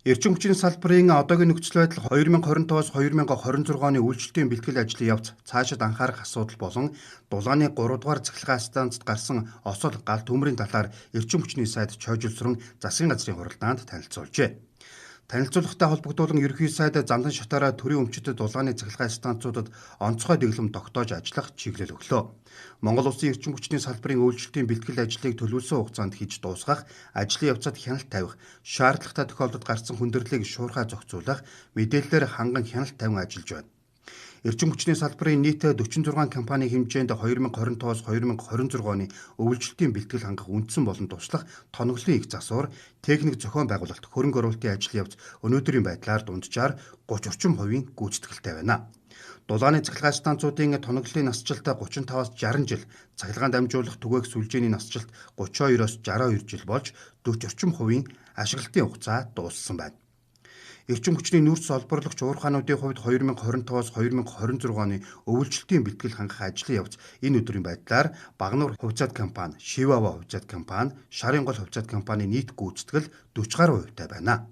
Эрчим хүчний салбарын одоогийн нөхцөл байдал 2025-аас 2026 оны үйлчлэлийн бэлтгэл ажлын явц цаашид анхаарах асуудал болон дулааны 3 дугаар цахилгаан станцад гарсан осол гал төмрийн талаар эрчим хүчний сайд Чойжилсрон засгийн газрын хуралдаанд танилцуулжээ. Танилцуулгатай холбогдуулан ерөнхий сайд Зандан шатаараа төрийн өмчөд дулааны цахилгаан станцуудад онцгой дэглэм тогтоож ажиллах чиглэл өглөө. Монгол Улсын эрчим хүчний салбарын үйлчлэлийн бэлтгэл ажлыг төлөвлөсөн хугацаанд хийж дуусгах, ажлын явцад хяналт тавих, шаардлагатай тохиолдолд гарсан хүндрэлийг шуурхай зохицуулах, мэдээллээр ханган хяналт тавин ажиллаж байна. Эрчим хүчний салбарын нийт 46 компани хэмжээнд 2025-аас 2026 оны өвлжилтийн бэлтгэл хангах үндсэн болон туслах тоноглолын их засвар, техник зохион байгуулалт, хөрөнгө оруулалтын ажил явц өнөөдрийн байдлаар дунджаар 30% гүйцэтгэлтэй байна. Дулааны цахилгаан станцуудын тоноглолын насжилт 35-аас 60 жил, цахилгаан дамжуулах түгээх сүлжээний насжилт 32-оос 62 жил болж 40% ашиглалтын хугацаа дууссан байна. Эрчим хүчний нүүрс олборлогч уурхаануудын хувьд 2025-аас 2026 оны өвлжилтийн бэлтгэл хангах ажлын явц энэ өдрийн байдлаар Багнуур хувьцаат компани, Шивава хувьцаат компани, Шарын гол хувьцаат компани нийт гүйцэтгэл 40 гаруй хувьтай байна.